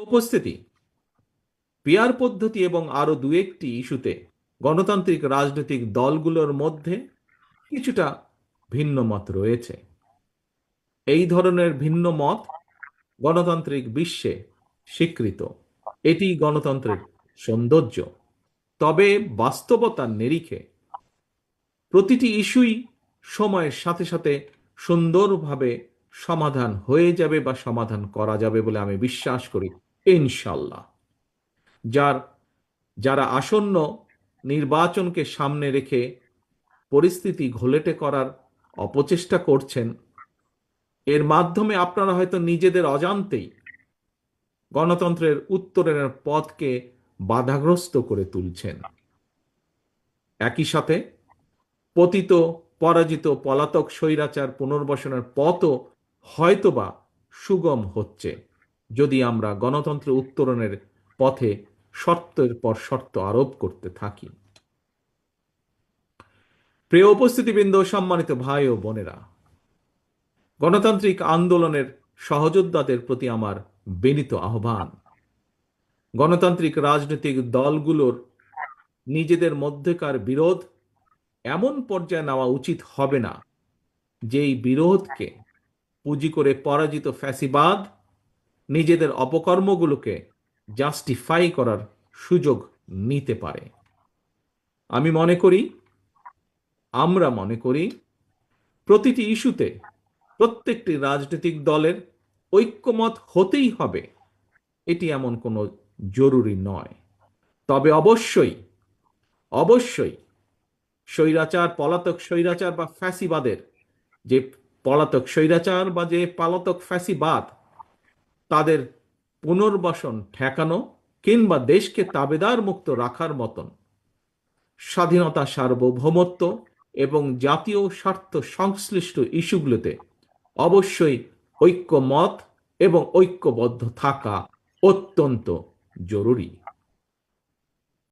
উপস্থিতি, পিয়ার পদ্ধতি এবং আরো দু একটি ইস্যুতে গণতান্ত্রিক রাজনৈতিক দলগুলোর মধ্যে কিছুটা ভিন্ন মত রয়েছে। এই ধরনের ভিন্ন মত গণতান্ত্রিক বিশ্বে স্বীকৃত। এটি গণতন্ত্রের সৌন্দর্য। তবে বাস্তবতার নিরিখে প্রতিটি ইস্যুই সময়ের সাথে সাথে সুন্দরভাবে সমাধান হয়ে যাবে বা সমাধান করা যাবে বলে আমি বিশ্বাস করি, ইনশাল্লাহ। যার যারা আসন্ন নির্বাচনকে সামনে রেখে পরিস্থিতি ঘোলেটে করার অপচেষ্টা করছেন, এর মাধ্যমে আপনারা হয়তো নিজেদের অজান্তেই গণতন্ত্রের উত্তরণের পথকে বাধাগ্রস্ত করে তুলছেন। একই সাথে পতিত, পরাজিত, পলাতক স্বৈরাচার পুনর্বাসনের পথও হয়তোবা সুগম হচ্ছে যদি আমরা গণতন্ত্র উত্তরণের পথে শর্তের পর শর্ত আরোপ করতে থাকি। প্রিয় উপস্থিতিবৃন্দ, সম্মানিত ভাই ও বোনেরা, গণতান্ত্রিক আন্দোলনের সহযোদ্ধাদের প্রতি আমার বিনীত আহ্বান, গণতান্ত্রিক রাজনৈতিক দলগুলোর নিজেদের মধ্যকার বিরোধ এমন পর্যায়ে নেওয়া উচিত হবে না যেই বিরোধকে পুঁজি করে পরাজিত ফ্যাসিবাদ নিজেদের অপকর্মগুলোকে জাস্টিফাই করার সুযোগ নিতে পারে। আমরা মনে করি প্রতিটি ইস্যুতে প্রত্যেকটি রাজনৈতিক দলের ঐক্যমত হতেই হবে, এটি এমন কোনো জরুরি নয়। তবে অবশ্যই অবশ্যই স্বৈরাচার, পলাতক স্বৈরাচার বা ফ্যাসিবাদের যে পলাতক স্বৈরাচার বা যে পলাতক ফ্যাসিবাদ, তাদের পুনর্বাসন ঠেকানো কিংবা দেশকে তাবেদার মুক্ত রাখার মতন স্বাধীনতা, সার্বভৌমত্ব এবং জাতীয় স্বার্থ সংশ্লিষ্ট ইস্যুগুলোতে অবশ্যই ঐক্যমত এবং ঐক্যবদ্ধ থাকা অত্যন্ত জরুরি।